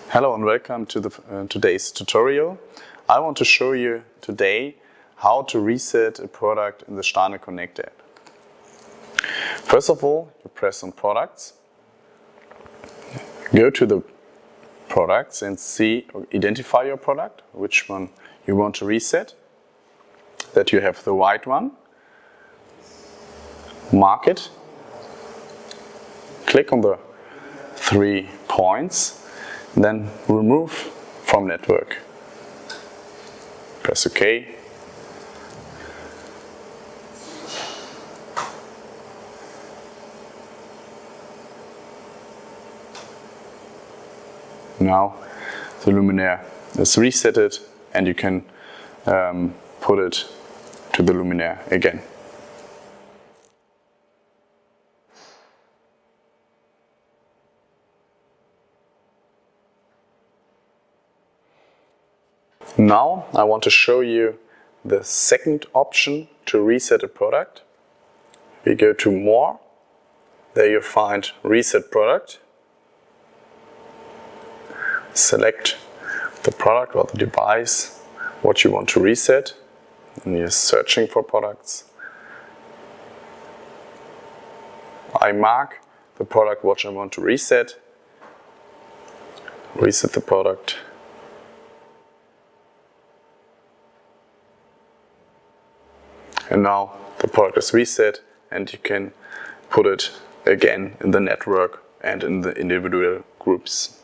Hello and welcome to today's tutorial. I want to show you today how to reset a product in the STEINEL CONNECT app. First of all, you press on Products, go to the products and identify your product, which one you want to reset, that you have the right one, mark it, click on the 3 points, then remove from network. Press OK. Now the luminaire is resetted and you can put it to the luminaire again. Now I want to show you the second option to reset a product. We go to More, there you find Reset Product. Select the product or the device what you want to reset, and you're searching for products. I mark the product what I want to reset the product. And now the product is reset and you can put it again in the network and in the individual groups.